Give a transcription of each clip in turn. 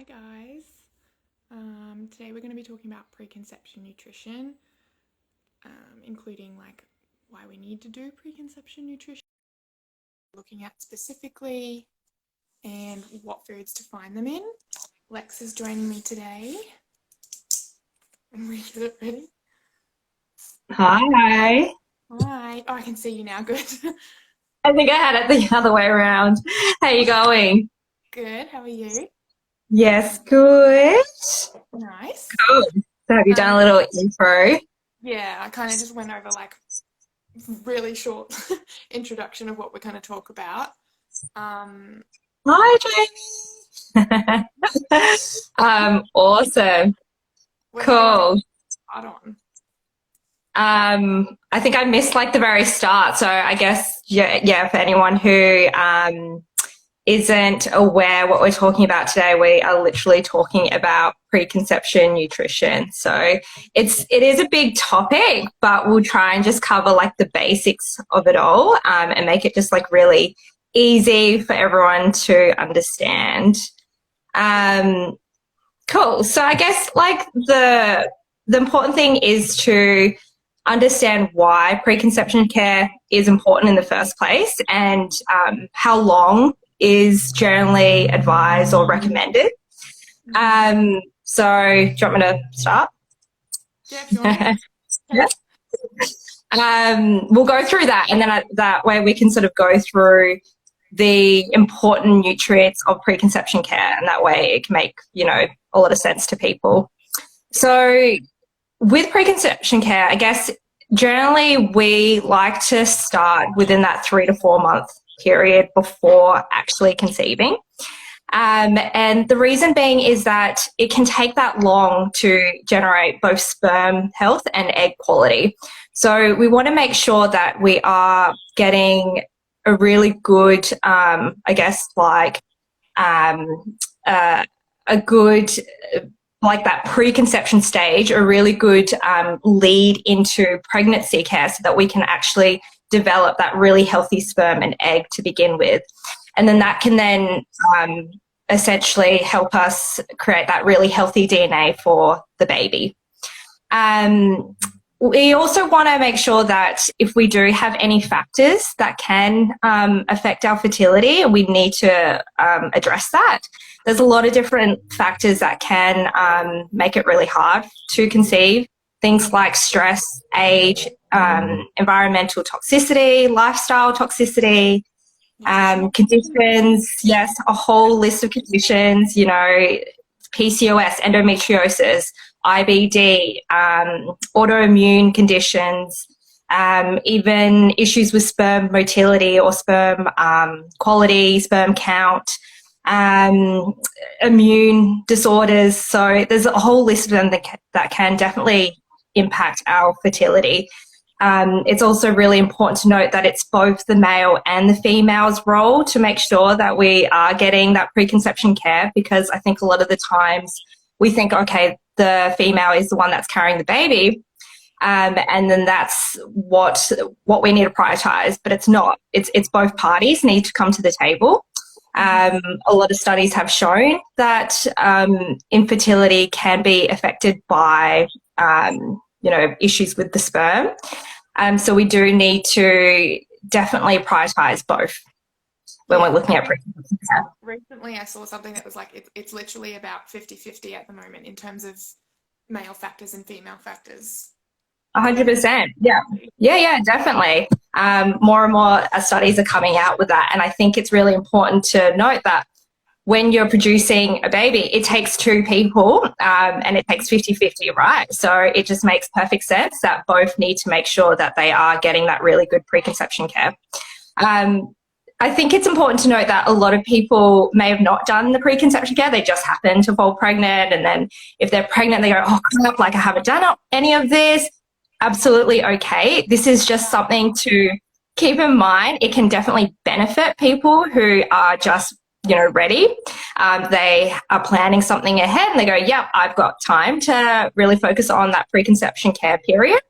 Hi guys. Today we're going to be talking about preconception nutrition, including like why we need to do preconception nutrition, looking at specifically and what foods to find them in. Lex is joining me today. And we get it ready. Hi. Hi. Oh, I can see you now. Good. I think I had it the other way around. How you going? Good. How are you? Yes, good. Nice. Cool. So have you done a little intro? Yeah, I kind of just went over like really short introduction of what we're going to talk about. Hi, Jamie. Awesome. What do you want Cool. to start on? I think I missed like the very start. So I guess, yeah, for anyone who isn't aware what we're talking about today, we are literally talking about preconception nutrition. So it is a big topic, but we'll try and just cover like the basics of it all, and make it just like really easy for everyone to understand. Cool. So I guess like the important thing is to understand why preconception care is important in the first place, and how long is generally advised or recommended. So do you want me to start? Yeah, if you want. Yeah. We'll go through that, and then that way we can sort of go through the important nutrients of preconception care, and that way it can make, a lot of sense to people. So with preconception care, I guess generally we like to start within that 3 to 4 month period before actually conceiving. And the reason being is that it can take that long to generate both sperm health and egg quality. So we want to make sure that we are getting a really good, a good, like that preconception stage, a really good lead into pregnancy care, so that we can actually develop that really healthy sperm and egg to begin with. And then that can then essentially help us create that really healthy DNA for the baby. We also want to make sure that if we do have any factors that can affect our fertility, we need to address that. There's a lot of different factors that can make it really hard to conceive. Things like stress, age, environmental toxicity, lifestyle toxicity, conditions, yes, a whole list of conditions, PCOS, endometriosis, IBD, autoimmune conditions, even issues with sperm motility or sperm quality, sperm count, immune disorders. So there's a whole list of them that can definitely impact our fertility. It's also really important to note that it's both the male and the female's role to make sure that we are getting that preconception care, because I think a lot of the times we think, okay, the female is the one that's carrying the baby, and then that's what we need to prioritize, but it's not. It's both parties need to come to the table. A lot of studies have shown that infertility can be affected by issues with the sperm. So we do need to definitely prioritize both when we're looking at preconception care. Recently I saw something that was like it's literally about 50-50 at the moment in terms of male factors and female factors. 100%. Yeah, definitely. More and more studies are coming out with that. And I think it's really important to note that when you're producing a baby, it takes two people, and it takes 50-50, right? So it just makes perfect sense that both need to make sure that they are getting that really good preconception care. I think it's important to note that a lot of people may have not done the preconception care. They just happen to fall pregnant. And then if they're pregnant, they go, oh, crap, like I haven't done any of this. Absolutely okay. This is just something to keep in mind. It can definitely benefit people who are just ready. They are planning something ahead and they go, yep, I've got time to really focus on that preconception care period.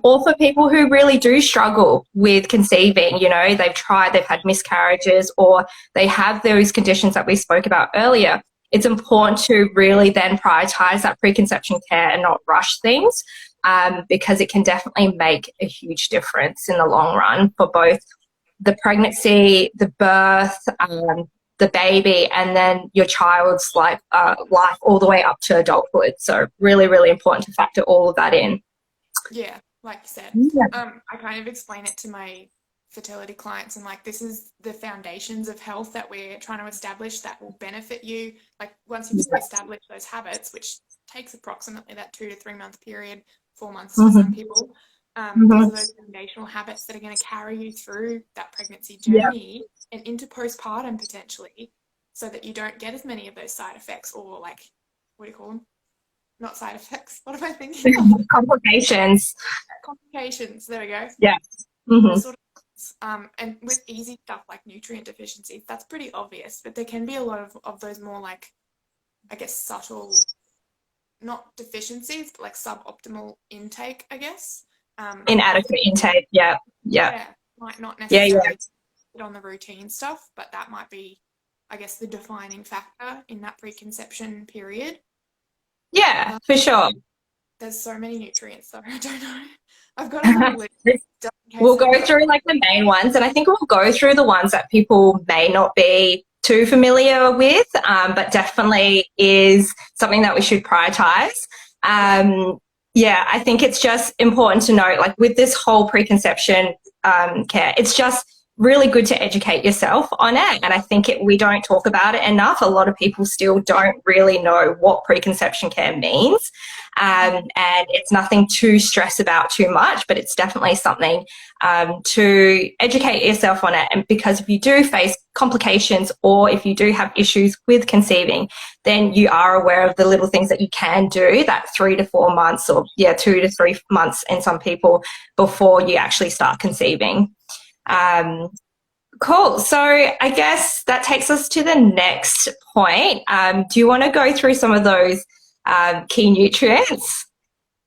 Or for people who really do struggle with conceiving, they've had miscarriages, or they have those conditions that we spoke about earlier. it's important to really then prioritize that preconception care and not rush things, because it can definitely make a huge difference in the long run for both the pregnancy, the birth, the baby, and then your child's life all the way up to adulthood. So really, really important to factor all of that in. Yeah, like you said. I kind of explain it to my fertility clients, and like, this is the foundations of health that we're trying to establish that will benefit you. Like, once you've established those habits, which takes approximately that 2 to 3 month period, 4 months for some people, these are those foundational habits that are going to carry you through that pregnancy journey and into postpartum potentially, so that you don't get as many of those side effects, or like, what do you call them? Not side effects. What am I thinking of? Complications. Complications. There we go. Yeah. Those sort of, and with easy stuff like nutrient deficiencies, that's pretty obvious, but there can be a lot of those more, like, I guess, subtle, not deficiencies, but like suboptimal intake, I guess. Inadequate intake. Yeah. Might not necessarily sit on the routine stuff, but that might be, I guess, the defining factor in that preconception period. Yeah, for sure. There's so many nutrients, though. I don't know. I've got a whole list. We'll go through like the main ones, and I think we'll go through the ones that people may not be too familiar with, but definitely is something that we should prioritize. I think it's just important to note, like, with this whole preconception care, it's just really good to educate yourself on it. And I think we don't talk about it enough. A lot of people still don't really know what preconception care means. And it's nothing to stress about too much, but it's definitely something to educate yourself on it. And because if you do face complications, or if you do have issues with conceiving, then you are aware of the little things that you can do, that 3 to 4 months, or 2 to 3 months in some people, before you actually start conceiving. Cool. So I guess that takes us to the next point. Do you want to go through some of those key nutrients?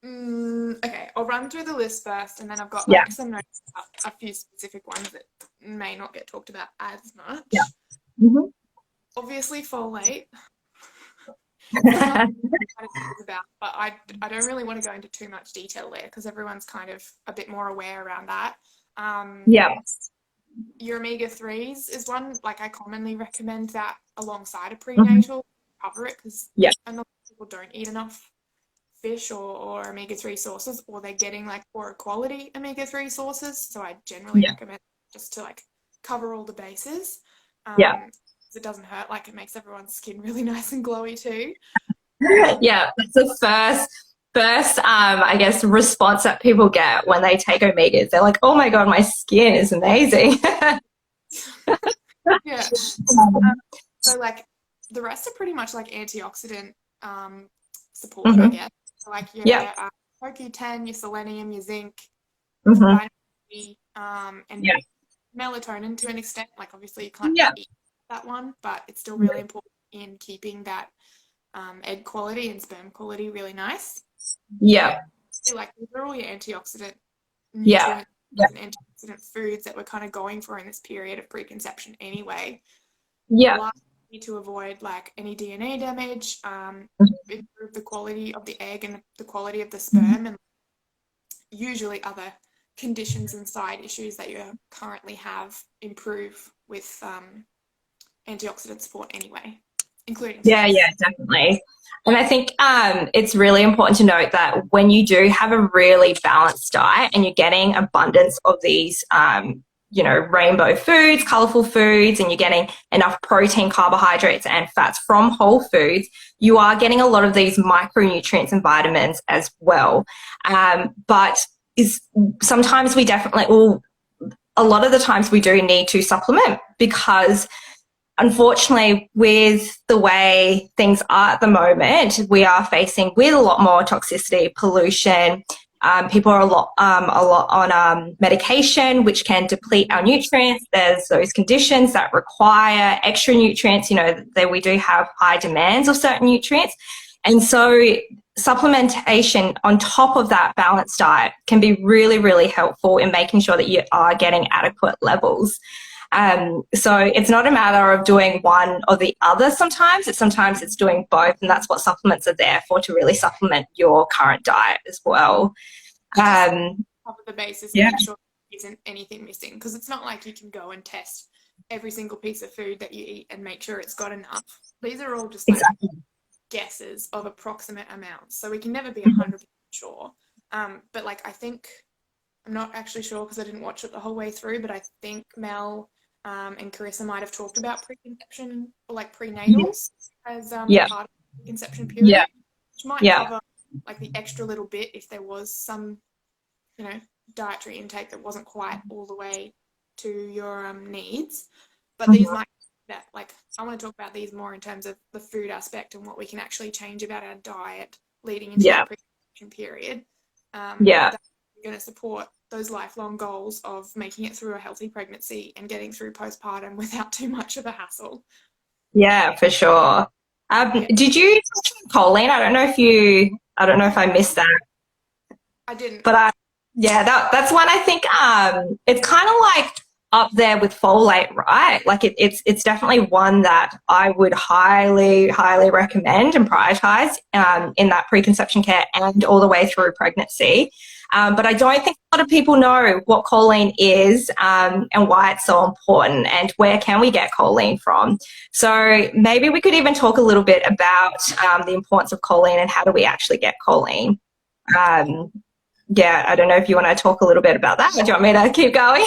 Okay, I'll run through the list first, and then I've got some notes about a few specific ones that may not get talked about as much. Obviously, folate. About, but I don't really want to go into too much detail there, because everyone's kind of a bit more aware around that. Your omega-3s is one, like, I commonly recommend that alongside a prenatal, cover it, because a lot of people don't eat enough fish or omega-3 sources, or they're getting like poorer quality omega-3 sources, so I generally recommend just to like cover all the bases. It doesn't hurt, like, it makes everyone's skin really nice and glowy too. That's the first I guess response that people get when they take omegas. They're like, oh my god, my skin is amazing. So like the rest are pretty much like antioxidant support, I guess. So like your CoQ10, your selenium, your zinc, vitamin D, and melatonin to an extent. Like, obviously you can't eat that one, but it's still really important in keeping that egg quality and sperm quality really nice. So like, these are all your antioxidant nutrients and antioxidant foods that we're kind of going for in this period of preconception anyway. To avoid like any DNA damage, improve the quality of the egg and the quality of the sperm, and usually other conditions and side issues that you currently have improve with antioxidant support anyway, including definitely. And I think it's really important to note that when you do have a really balanced diet and you're getting abundance of these rainbow foods, colorful foods, and you're getting enough protein, carbohydrates, and fats from whole foods, you are getting a lot of these micronutrients and vitamins as well. But sometimes we definitely, a lot of the times we do need to supplement, because unfortunately, with the way things are at the moment, we are facing with a lot more toxicity, pollution. People are a lot on medication, which can deplete our nutrients. There's those conditions that require extra nutrients. We do have high demands of certain nutrients. And so supplementation on top of that balanced diet can be really, really helpful in making sure that you are getting adequate levels. So it's not a matter of doing one or the other sometimes. Sometimes it's doing both, and that's what supplements are there for, to really supplement your current diet as well. Cover the basis and make sure there isn't anything missing, because it's not like you can go and test every single piece of food that you eat and make sure it's got enough. These are all just like guesses of approximate amounts, so we can never be 100% sure. But like, I think, I'm not actually sure because I didn't watch it the whole way through, but I think Mel and Carissa might have talked about preconception, or like prenatals, as part of the conception period, which might cover like the extra little bit if there was some, you know, dietary intake that wasn't quite all the way to your needs. But these might, that, like, I want to talk about these more in terms of the food aspect and what we can actually change about our diet leading into the preconception period. That's going to support those lifelong goals of making it through a healthy pregnancy and getting through postpartum without too much of a hassle. Yeah, for sure. Did you touch on choline? I don't know if I missed that. I didn't. But that's one I think it's kind of like up there with folate, right? Like it's definitely one that I would highly, highly recommend and prioritize in that preconception care and all the way through pregnancy. But I don't think a lot of people know what choline is and why it's so important and where can we get choline from. So maybe we could even talk a little bit about the importance of choline and how do we actually get choline. I don't know if you want to talk a little bit about that. Or do you want me to keep going?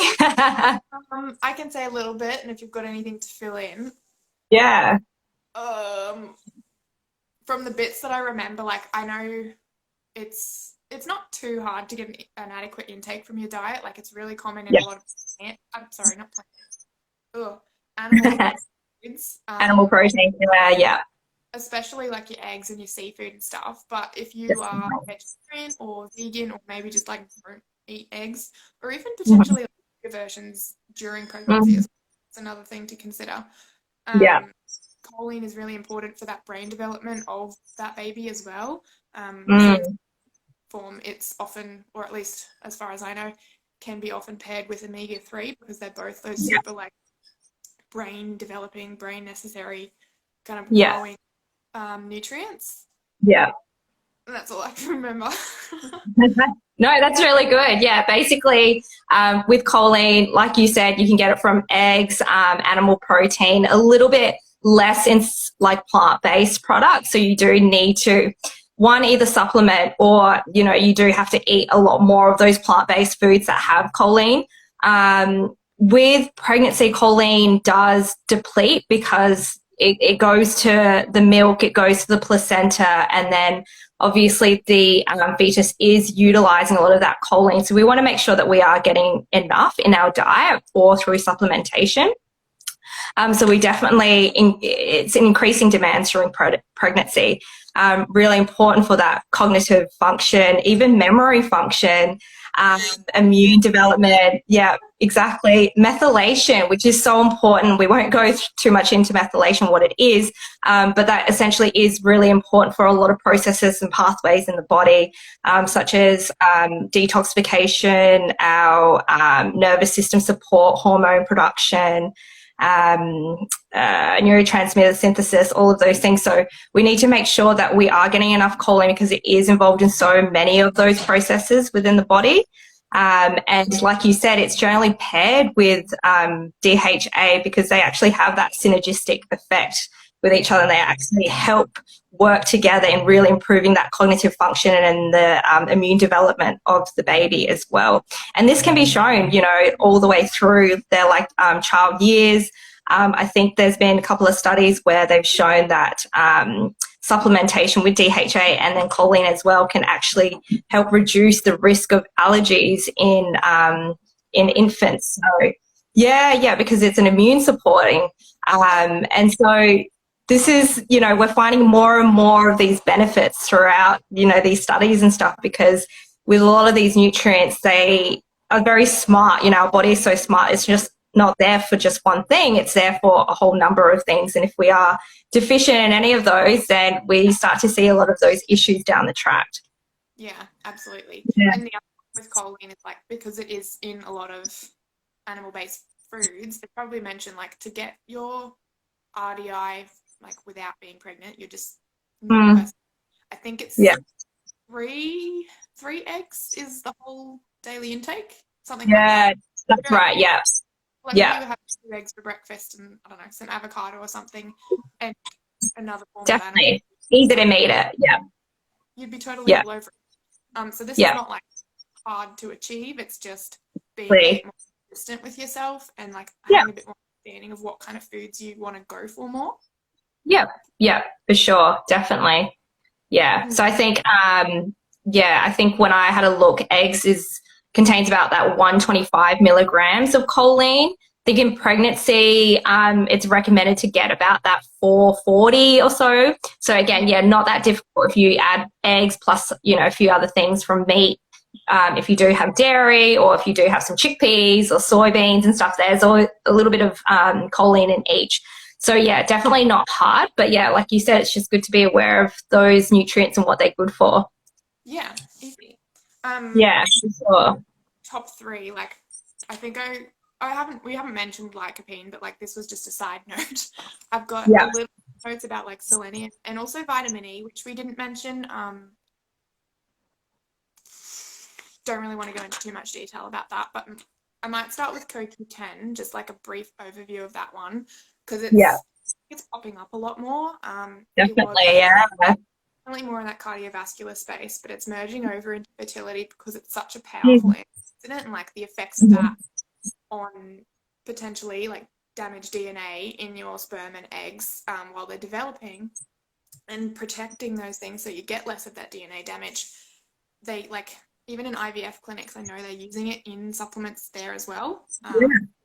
I can say a little bit, and if you've got anything to fill in. Yeah. From the bits that I remember, like, I know it's not too hard to get an adequate intake from your diet. Like, it's really common in a lot of animal foods. Animal protein, especially like your eggs and your seafood and stuff. But if you are vegetarian or vegan, or maybe just like don't eat eggs, or even potentially like versions during pregnancy, it's another thing to consider. Choline is really important for that brain development of that baby as well. It's often, or at least as far as I know, can be often paired with omega-3 because they're both those super like brain developing, brain necessary kind of growing nutrients. And that's all I can remember. No, that's really good. Yeah, basically with choline, like you said, you can get it from eggs, animal protein, a little bit less in like plant-based products. So you do need to, one, either supplement or, you know, you do have to eat a lot more of those plant-based foods that have choline. With pregnancy, choline does deplete because it goes to the milk, it goes to the placenta, and then obviously the fetus is utilizing a lot of that choline. So we want to make sure that we are getting enough in our diet or through supplementation. So we definitely, it's an increasing demand during pregnancy. Really important for that cognitive function, even memory function, immune development. Yeah, exactly. Methylation, which is so important. We won't go too much into methylation, what it is, but that essentially is really important for a lot of processes and pathways in the body, such as detoxification, our nervous system support, hormone production, neurotransmitter synthesis, all of those things. So we need to make sure that we are getting enough choline because it is involved in so many of those processes within the body. And like you said, it's generally paired with DHA because they actually have that synergistic effect with each other. They actually help work together in really improving that cognitive function and the immune development of the baby as well. And this can be shown, you know, all the way through their like child years. I think there's been a couple of studies where they've shown that supplementation with DHA and then choline as well can actually help reduce the risk of allergies in infants. So because it's an immune supporting. And so this is, you know, we're finding more and more of these benefits throughout, you know, these studies and stuff, because with a lot of these nutrients, they are very smart. You know, our body is so smart. It's just not there for just one thing. It's there for a whole number of things. And if we are deficient in any of those, then we start to see a lot of those issues down the track. Yeah, absolutely. Yeah. And the other with choline is like, because it is in a lot of animal-based foods, they probably mention like to get your RDI like without being pregnant, you're just not a person. I think it's Yeah. three eggs is the whole daily intake, something like Yeah, that. that's right. Yeah. Like if Yeah, you have 2 eggs for breakfast and I don't know, some avocado or something, and another form of animal, definitely. Easy to meet it. Yeah. you'd be totally Yeah. all over it. So this is Yeah. not like hard to achieve. It's just being a Exactly. bit more consistent with yourself and like Yeah. having a bit more understanding of what kind of foods you want to go for more. Yeah. Yeah, for sure. Definitely. Yeah. Mm. So I think, I think when I had a look, eggs contains about that 125 milligrams of choline. I think in pregnancy, it's recommended to get about that 440 or so. So again, yeah, not that difficult if you add eggs plus, a few other things from meat. If you do have dairy or if you do have some chickpeas or soybeans and stuff, there's a little bit of choline in each. So yeah, definitely not hard, but yeah, like you said, it's just good to be aware of those nutrients and what they're good for. Yeah, easy. Yeah, for sure. Top 3, like I think we haven't mentioned lycopene, but like this was just a side note. I've got a Yeah. little notes about like selenium and also vitamin E, which we didn't mention. Don't really want to go into too much detail about that, but I might start with CoQ10, just like a brief overview of that one, because Yeah, it's popping up a lot more. It was definitely. Yeah. definitely more in that cardiovascular space, but it's merging over into fertility because it's such a powerful Mhm. antioxidant and like the effects of that on potentially like damaged DNA in your sperm and eggs while they're developing and protecting those things so you get less of that DNA damage. They like even in IVF clinics, I know they're using it in supplements there as well.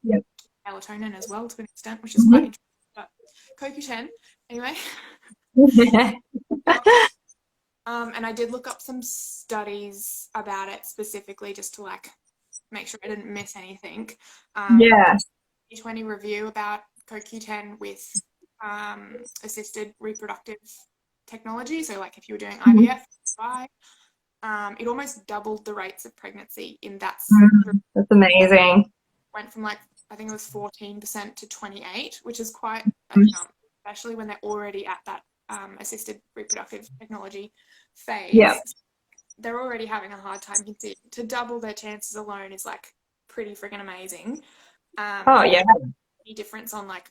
Yeah. Melatonin as well to an extent, which is quite interesting. But CoQ10, anyway. Yeah. And I did look up some studies about it specifically just to like make sure I didn't miss anything. Yeah. 2020 review about CoQ10 with assisted reproductive technology. So like if you were doing IVF, it almost doubled the rates of pregnancy in that. That's amazing. Went from like I think it was 14% to 28%, which is quite a jump, especially when they're already at that assisted reproductive technology phase. Yeah. They're already having a hard time conceiving. To double their chances alone is like pretty freaking amazing. Oh, yeah. Any difference on like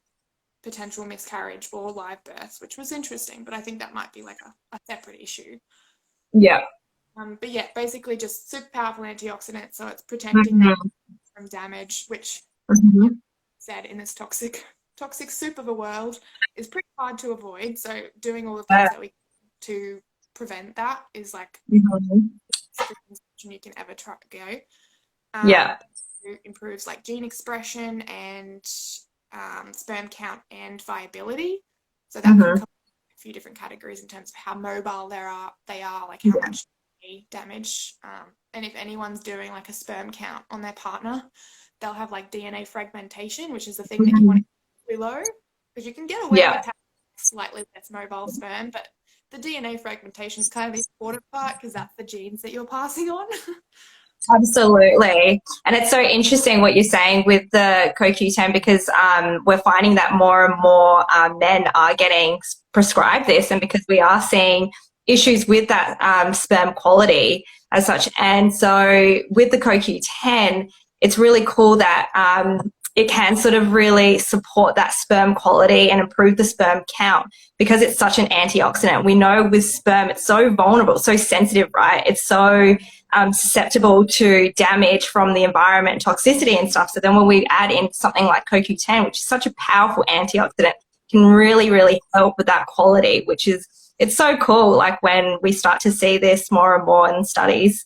potential miscarriage or live births, which was interesting, but I think that might be like a separate issue. Yeah. But yeah, basically just super powerful antioxidant, so it's protecting them from damage, which said in this toxic soup of a world is pretty hard to avoid. So doing all the things that we can to prevent that is like you can ever try to go. Yeah. It improves like gene expression and sperm count and viability. So that can come in a few different categories in terms of how mobile they are, like how much damage. And if anyone's doing like a sperm count on their partner, they'll have like DNA fragmentation, which is the thing that you want to keep low, because you can get away with having slightly less mobile sperm, but the DNA fragmentation is kind of the important part because that's the genes that you're passing on. Absolutely. And it's so interesting what you're saying with the CoQ10 because we're finding that more and more men are getting prescribed this, and because we are seeing issues with that sperm quality as such. And so with the CoQ10, it's really cool that it can sort of really support that sperm quality and improve the sperm count because it's such an antioxidant. We know with sperm, it's so vulnerable, so sensitive, right? It's so susceptible to damage from the environment, toxicity and stuff. So then when we add in something like CoQ10, which is such a powerful antioxidant, can really, really help with that quality, which is, it's so cool, like when we start to see this more and more in studies.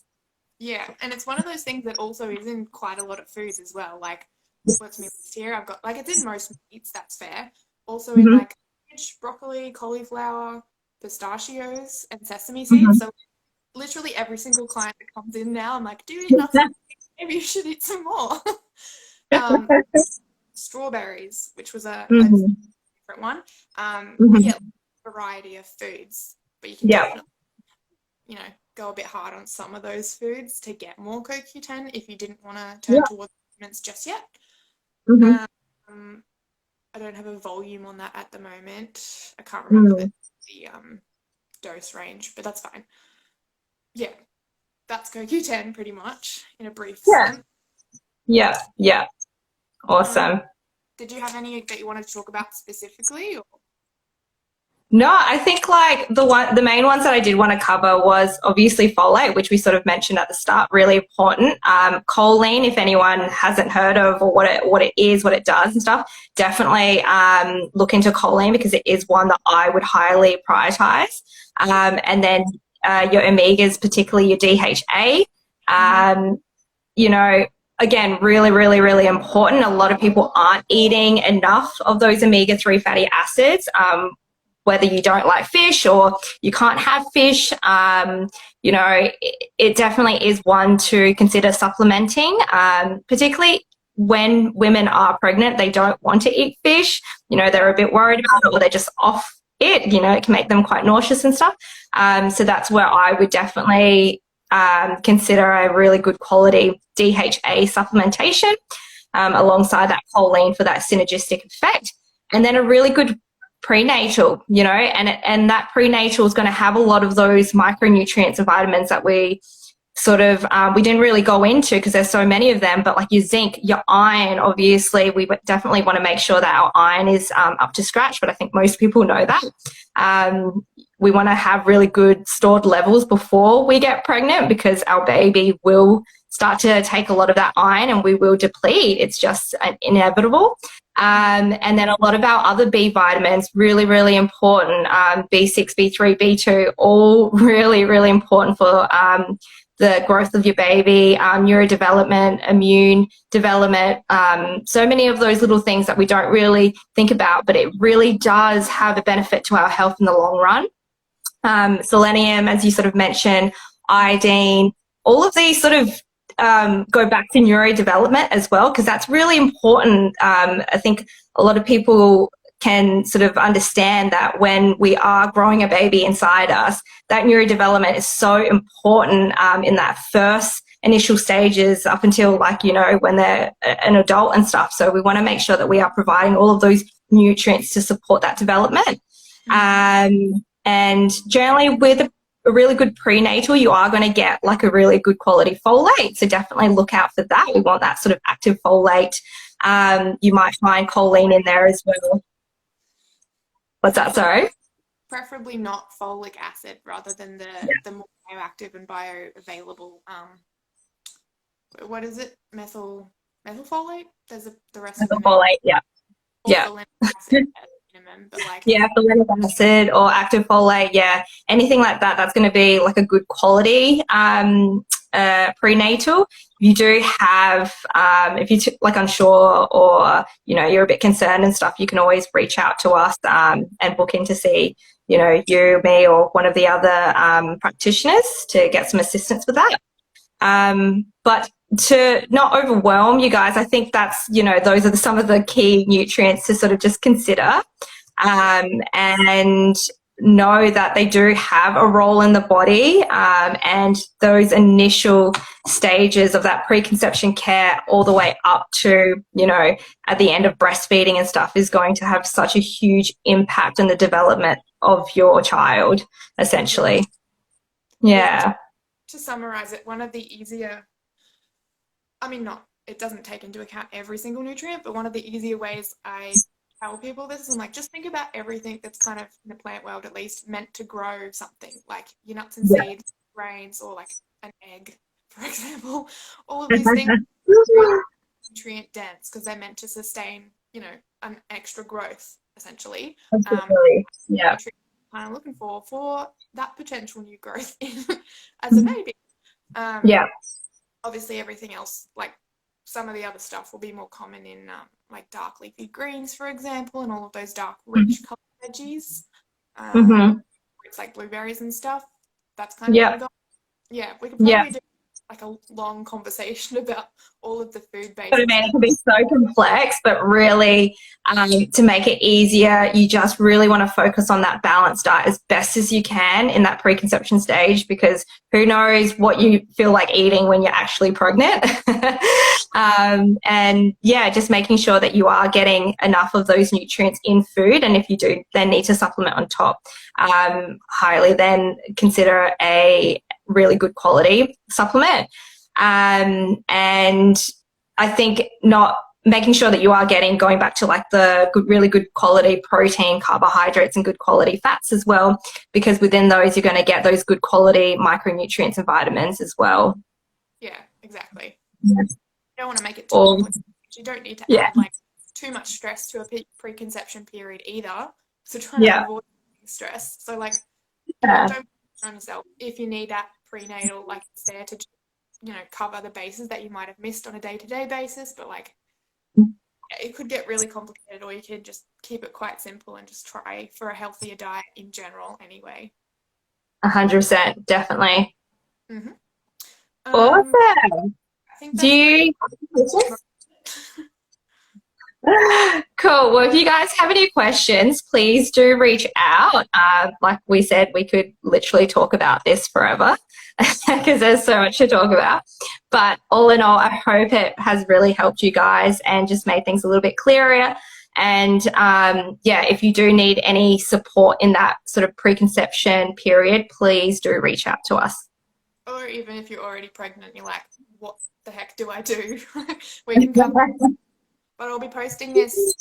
Yeah, and it's one of those things that also is in quite a lot of foods as well. Like, what's me list here? I've got, like, it's in most meats, that's fair. Also in, like, broccoli, cauliflower, pistachios, and sesame seeds. So literally every single client that comes in now, I'm like, do you eat nuts? Maybe you should eat some more. Strawberries, which was a different one. Yeah, variety of foods, but you can definitely, go a bit hard on some of those foods to get more CoQ10 if you didn't want to turn towards supplements just yet. Mm-hmm. I don't have a volume on that at the moment. I can't remember Mm. the dose range, but that's fine. Yeah, that's CoQ10 pretty much in a brief Yeah. sense. Yeah. Yeah. Awesome. Did you have any that you wanted to talk about specifically? Or? No, I think like the main ones that I did want to cover was obviously folate, which we sort of mentioned at the start, really important. Choline, if anyone hasn't heard of or what it is, what it does and stuff, definitely look into choline because it is one that I would highly prioritize. And then your omegas, particularly your DHA, you know, again, really, really, really important. A lot of people aren't eating enough of those omega-3 fatty acids. Whether you don't like fish or you can't have fish, it definitely is one to consider supplementing, particularly when women are pregnant. They don't want to eat fish. They're a bit worried about it or they're just off it. It can make them quite nauseous and stuff. So that's where I would definitely consider a really good quality DHA supplementation alongside that choline for that synergistic effect. And then a really good prenatal, and that prenatal is going to have a lot of those micronutrients and vitamins that we sort of, we didn't really go into because there's so many of them, but like your zinc, your iron, obviously, we definitely want to make sure that our iron is up to scratch, but I think most people know that. We want to have really good stored levels before we get pregnant because our baby will start to take a lot of that iron and we will deplete. It's just inevitable. And then a lot of our other B vitamins, really, really important. B6, B3, B2, all really, really important for the growth of your baby, neurodevelopment, immune development. So many of those little things that we don't really think about, but it really does have a benefit to our health in the long run. Selenium, as you sort of mentioned, iodine, all of these sort of go back to neurodevelopment as well, because that's really important. I think a lot of people can sort of understand that when we are growing a baby inside us, that neurodevelopment is so important in that first initial stages up until when they're an adult and stuff. So we want to make sure that we are providing all of those nutrients to support that development. And generally with a really good prenatal, you are going to get like a really good quality folate. So definitely look out for that. We want that sort of active folate. You might find choline in there as well. What's that, sorry? Preferably not folic acid rather than the more bioactive and bioavailable, what is it? Methylfolate? There's the rest of them. Methylfolate, yeah. Yeah. Acid minimum, but folinic acid or active folate, anything like that, that's going to be like a good quality prenatal. You do have, if you're unsure or, you're a bit concerned and stuff, you can always reach out to us and book in to see, you, me, or one of the other practitioners to get some assistance with that. But to not overwhelm you guys, I think that's, those are some of the key nutrients to sort of just consider and know that they do have a role in the body, and those initial stages of that preconception care all the way up to, at the end of breastfeeding and stuff is going to have such a huge impact on the development of your child, essentially. Yeah. To summarize it, one of the easier, it doesn't take into account every single nutrient, but one of the easier ways I tell people this is just think about everything that's kind of in the plant world at least meant to grow something, like your nuts and seeds, grains, or like an egg, for example. All of these things are nutrient dense because they're meant to sustain, an extra growth, essentially. Kind of looking for that potential new growth as a baby. Obviously everything else, like some of the other stuff will be more common in like dark leafy greens, for example, and all of those dark rich colored veggies. It's like blueberries and stuff. That's kind of we could probably do like a long conversation about all of the food base. It can be so complex, but really to make it easier, you just really want to focus on that balanced diet as best as you can in that preconception stage, because who knows what you feel like eating when you're actually pregnant. And yeah, just making sure that you are getting enough of those nutrients in food. And if you do then need to supplement on top, highly then consider a really good quality supplement. And I think not making sure that you are getting, going back to like the good, really good quality protein, carbohydrates, and good quality fats as well, because within those you're going to get those good quality micronutrients and vitamins as well. Yeah, exactly. Yes. You don't want to make it too complicated. You don't need to add like too much stress to a preconception period either. So trying to avoid stress. So like, don't put on yourself. If you need that prenatal, like it's there to, you know, cover the bases that you might have missed on a day-to-day basis, but like it could get really complicated, or you could just keep it quite simple and just try for a healthier diet in general anyway. 100%, definitely. Mm-hmm. Awesome. I think Do you Cool. Well, if you guys have any questions, please do reach out. Like we said, we could literally talk about this forever because there's so much to talk about. But all in all, I hope it has really helped you guys and just made things a little bit clearer. And yeah, if you do need any support in that sort of preconception period, please do reach out to us. Or even if you're already pregnant, you're like, what the heck do I do? We can cover. But I'll be posting this,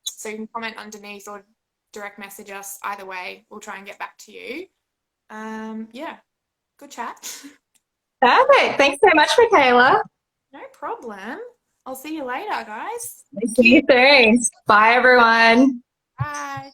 so you can comment underneath or direct message us. Either way, we'll try and get back to you. Yeah, good chat. Perfect. Thanks so much, Michaela. No problem. I'll see you later, guys. See you soon. Bye, everyone. Bye.